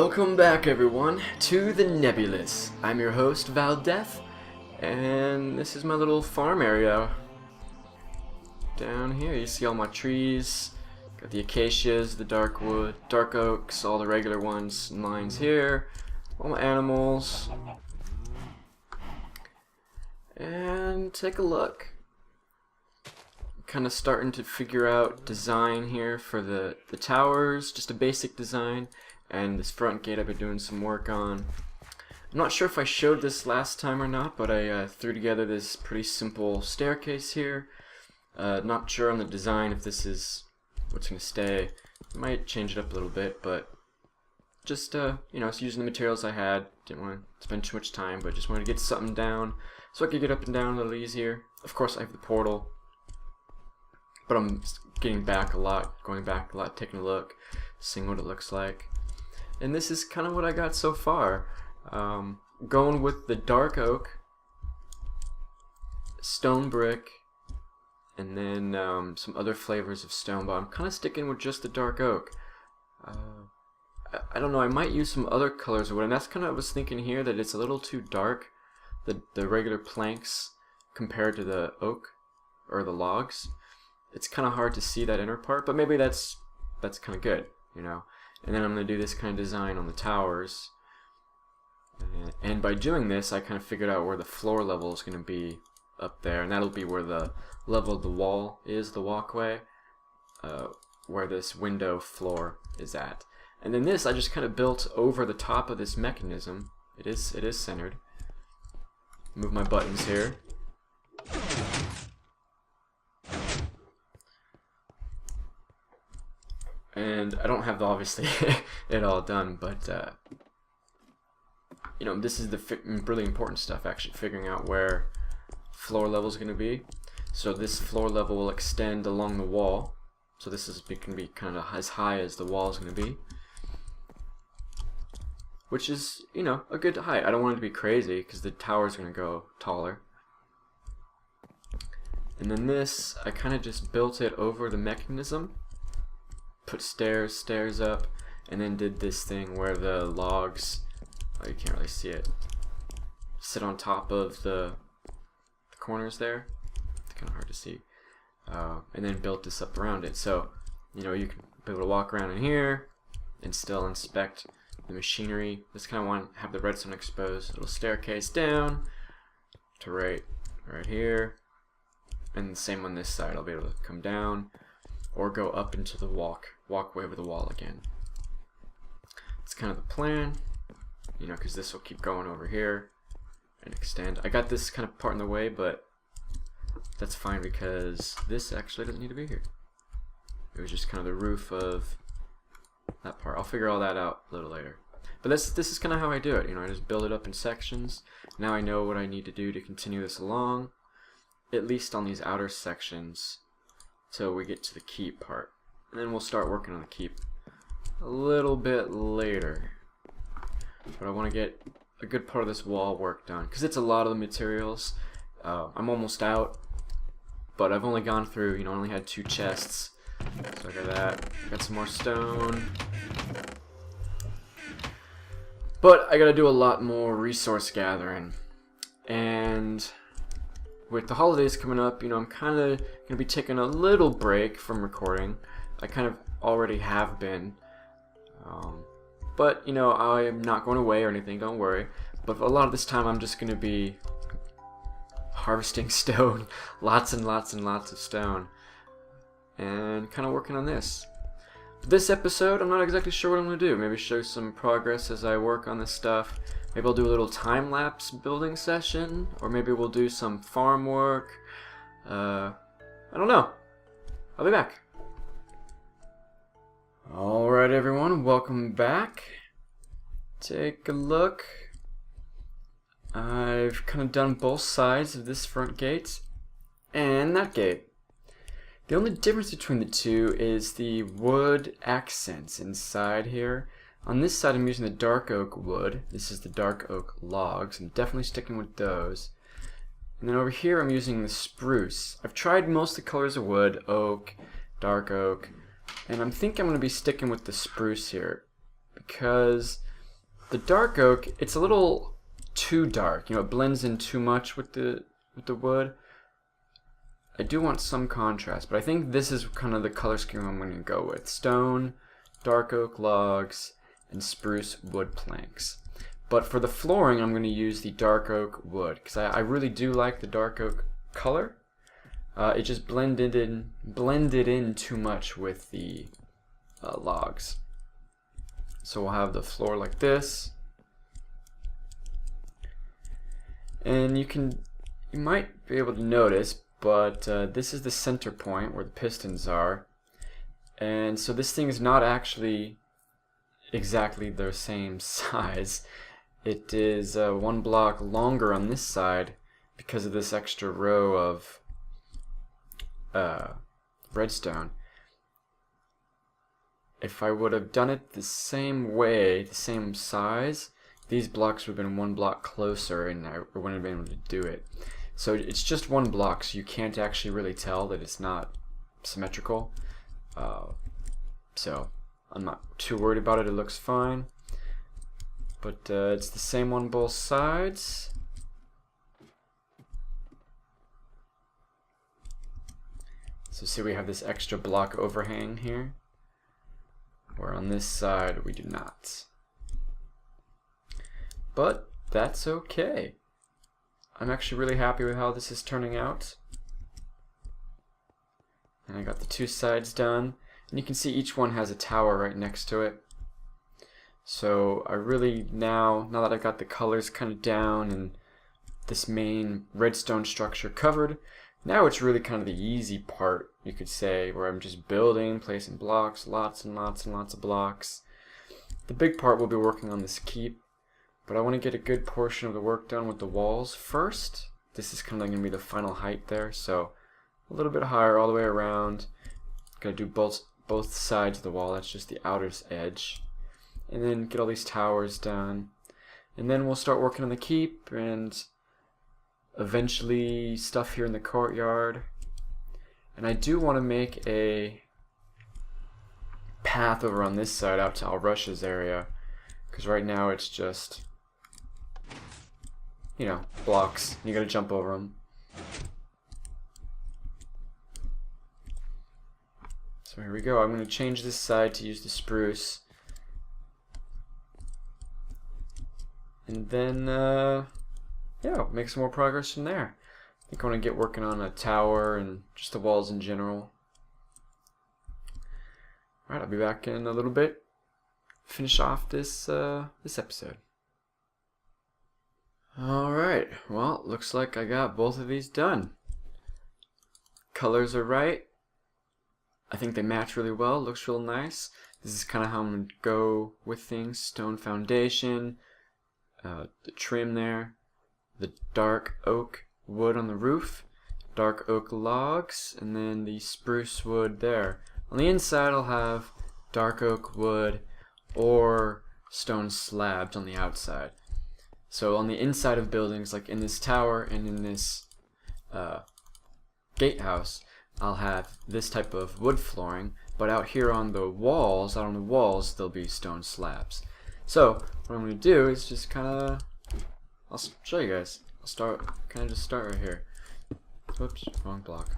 Welcome back, everyone, to the Nebulous. I'm your host, VaalDeth, and this is my little farm area. Down here, you see all my trees. Got the acacias, the dark wood, dark oaks, all the regular ones in lines here. All my animals. And take a look. Kind of starting to figure out design here for the towers, just a basic design. And this front gate I've been doing some work on. I'm not sure if I showed this last time or not, but I threw together this pretty simple staircase here. Not sure on the design if this is what's going to stay. I might change it up a little bit, but just, you know, using the materials I had. Didn't want to spend too much time, but just wanted to get something down so I could get up and down a little easier. Of course, I have the portal, but I'm getting back a lot, going back a lot, taking a look, seeing what it looks like. And this is kind of what I got so far. Going with the dark oak, stone brick, and then some other flavors of stone, but I'm kind of sticking with just the dark oak. I don't know, I might use some other colors of wood, and that's kind of what I was thinking here, that it's a little too dark, the regular planks compared to the oak, or the logs. It's kind of hard to see that inner part, but maybe that's kind of good, you know. And then I'm going to do this kind of design on the towers. And by doing this, I kind of figured out where the floor level is going to be up there. And that'll be where the level of the wall is, the walkway, where this window floor is at. And then this, I just kind of built over the top of this mechanism. It is centered. Move my buttons here. And I don't have, obviously, it all done, but, you know, this is the really important stuff, actually, figuring out where floor level is going to be. So this floor level will extend along the wall. So this is can be kind of as high as the wall is going to be. Which is, you know, a good height. I don't want it to be crazy, because the tower is going to go taller. And then this, I kind of just built it over the mechanism. Put stairs up, and then did this thing where the logs, oh, you can't really see it, sit on top of the corners there. It's kind of hard to see. And then built this up around it. So, you know, you can be able to walk around in here and still inspect the machinery. Just kind of want to have the redstone exposed. Little staircase down to right here. And the same on this side. I'll be able to come down or go up into the walkway over the wall again. It's kind of the plan, you know, because this will keep going over here and extend. I got this kind of part in the way, but that's fine because this actually doesn't need to be here. It was just kind of the roof of that part. I'll figure all that out a little later. But this is kind of how I do it. You know, I just build it up in sections. Now I know what I need to do to continue this along, at least on these outer sections, till we get to the keep part. And then we'll start working on the keep a little bit later. But I want to get a good part of this wall work done, because it's a lot of the materials. I'm almost out, but I've only gone through, you know, I only had 2 chests. So I got that. Got some more stone. But I gotta do a lot more resource gathering. And with the holidays coming up, you know, I'm kind of going to be taking a little break from recording. I kind of already have been. But, you know, I am not going away or anything, don't worry. But a lot of this time I'm just going to be harvesting stone. Lots and lots and lots of stone. And kind of working on this. But this episode, I'm not exactly sure what I'm going to do. Maybe show some progress as I work on this stuff. Maybe I'll do a little time-lapse building session, or maybe we'll do some farm work. I don't know. I'll be back. Alright everyone, welcome back. Take a look. I've kind of done both sides of this front gate and that gate. The only difference between the two is the wood accents inside here. On this side I'm using the dark oak wood. This is the dark oak logs. I'm definitely sticking with those. And then over here I'm using the spruce. I've tried most of the colors of wood, oak, dark oak, and I think I'm going to be sticking with the spruce here because the dark oak, it's a little too dark. You know, it blends in too much with the wood. I do want some contrast, but I think this is kind of the color scheme I'm going to go with. Stone, dark oak logs, and spruce wood planks. But for the flooring, I'm going to use the dark oak wood, because I really do like the dark oak color. It just blended in too much with the logs. So we'll have the floor like this. And you might be able to notice, but this is the center point where the pistons are, and so this thing is not actually exactly the same size. It is 1 block longer on this side because of this extra row of redstone. If I would have done it the same way, the same size, these blocks would have been 1 block closer and I wouldn't have been able to do it. So it's just 1 block, so you can't actually really tell that it's not symmetrical. So I'm not too worried about it, it looks fine. But it's the same on both sides. So see, we have this extra block overhang here, where on this side we do not. But that's okay. I'm actually really happy with how this is turning out. And I got the 2 sides done. And you can see each one has a tower right next to it. So I really now that I've got the colors kind of down and this main redstone structure covered, now it's really kind of the easy part, you could say, where I'm just building, placing blocks, lots and lots and lots of blocks. The big part will be working on this keep. But I want to get a good portion of the work done with the walls first. This is kind of going to be the final height there, so a little bit higher all the way around. Got to do both sides of the wall, that's just the outer edge. And then get all these towers done. And then we'll start working on the keep and eventually stuff here in the courtyard. And I do want to make a path over on this side out to Al Rush's area, because right now it's just, you know, blocks. You gotta jump over them. So here we go. I'm gonna change this side to use the spruce. And then, yeah, make some more progress from there. I think I want to get working on a tower and just the walls in general. Alright, I'll be back in a little bit. Finish off this episode. Alright, well, looks like I got both of these done. Colors are right. I think they match really well, looks real nice. This is kind of how I'm going to go with things. Stone foundation, the trim there, the dark oak wood on the roof, dark oak logs, and then the spruce wood there. On the inside I'll have dark oak wood or stone slabs on the outside. So on the inside of buildings, like in this tower and in this gatehouse, I'll have this type of wood flooring, but out here on the walls, there'll be stone slabs. So what I'm going to do is just I'll show you guys. I'll just start right here. Whoops, wrong block.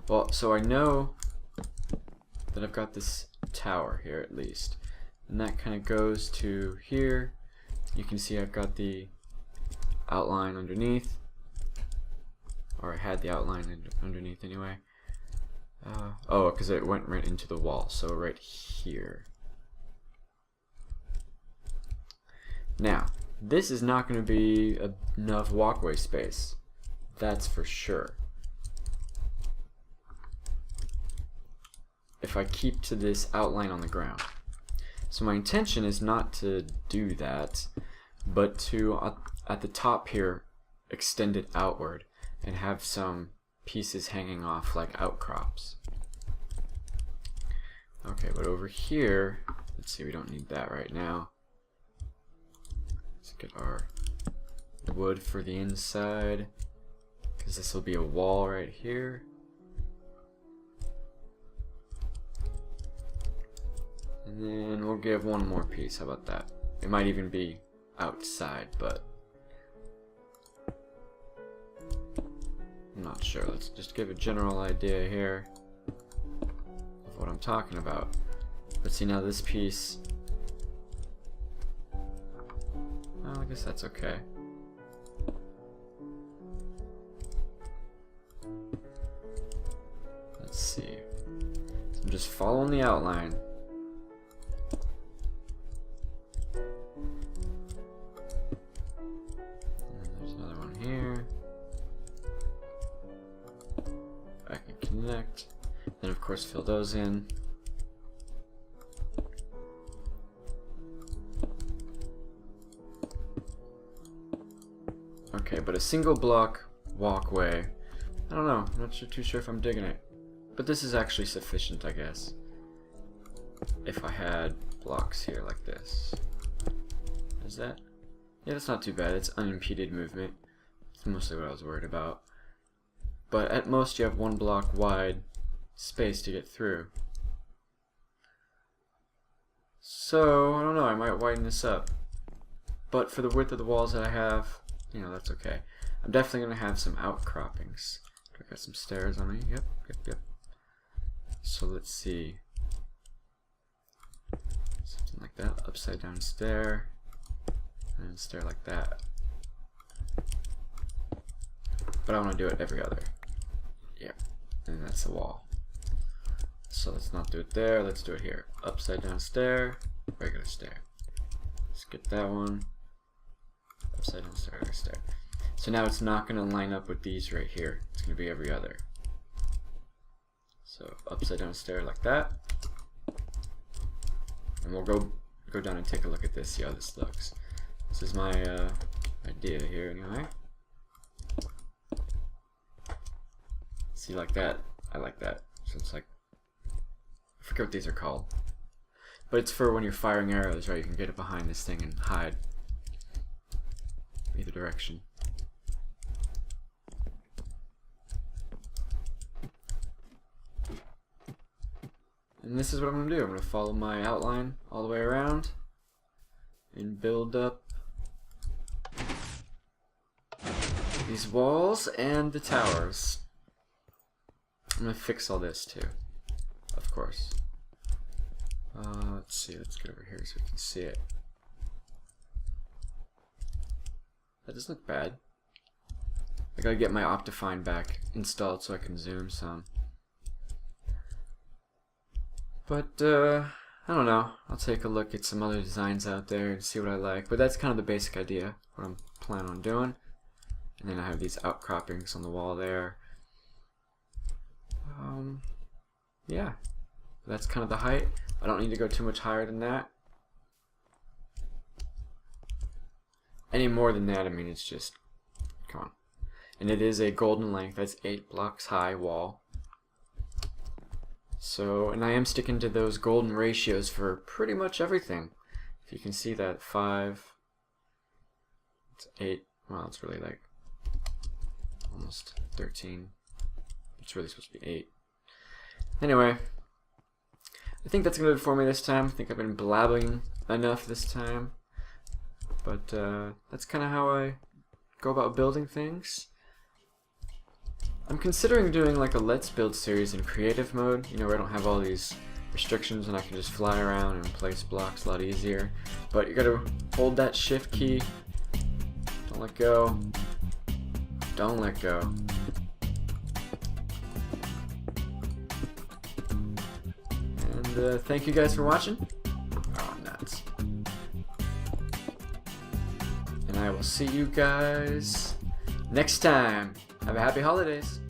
Well, so I know that I've got this tower here at least, and that kind of goes to here. You can see I've got the outline underneath, or I had the outline underneath anyway. Oh, because it went right into the wall, so right here. Now, this is not going to be enough walkway space, that's for sure. If I keep to this outline on the ground. So my intention is not to do that, but to, at the top here, extend it outward and have some pieces hanging off like outcrops. Okay, but over here, let's see, we don't need that right now. Let's get our wood for the inside, because this will be a wall right here. And then we'll give one more piece, how about that? It might even be outside, but I'm not sure. Let's just give a general idea here of what I'm talking about. But see, now this piece, well, I guess that's okay. Let's see. So I'm just following the outline. And there's another one here. I can connect. Then of course fill those in. Okay, but a single block walkway, I don't know, I'm not too sure if I'm digging it. But this is actually sufficient, I guess. If I had blocks here like this. Is that? Yeah, that's not too bad. It's unimpeded movement. That's mostly what I was worried about. But at most you have one block wide space to get through. So, I don't know, I might widen this up. But for the width of the walls that I have, you know, that's okay. I'm definitely going to have some outcroppings. I got some stairs on me. Yep. So let's see. Something like that. Upside down stair. And stair like that. But I want to do it every other. Yep. And that's the wall. So let's not do it there. Let's do it here. Upside down stair. Regular stair. Let's get that one. Upside down stair, regular stair. So now it's not going to line up with these right here. It's going to be every other. So upside down stair like that. And we'll go down and take a look at this, see how this looks. This is my idea here anyway. See, like that. I like that. So it's like, I forget what these are called. But it's for when you're firing arrows, right? You can get it behind this thing and hide. Either direction. And this is what I'm going to do. I'm going to follow my outline all the way around and build up these walls and the towers. I'm going to fix all this too, of course. Let's see, let's get over here so we can see it. That doesn't look bad. I gotta get my Optifine back installed so I can zoom some. But, I don't know. I'll take a look at some other designs out there and see what I like. But that's kind of the basic idea, what I'm planning on doing. And then I have these outcroppings on the wall there. Yeah. That's kind of the height. I don't need to go too much higher than that. Any more than that, I mean, it's just, come on. And it is a golden length. That's 8 blocks high wall. So, and I am sticking to those golden ratios for pretty much everything. If you can see that, 5, it's 8, well, it's really like almost 13. It's really supposed to be 8. Anyway, I think that's going to do it for me this time. I think I've been blabbing enough this time. But that's kind of how I go about building things. I'm considering doing like a Let's Build series in creative mode, you know, where I don't have all these restrictions and I can just fly around and place blocks a lot easier. But you gotta hold that shift key, don't let go, don't let go. And thank you guys for watching. Oh, nuts. And I will see you guys next time. Have a happy holidays.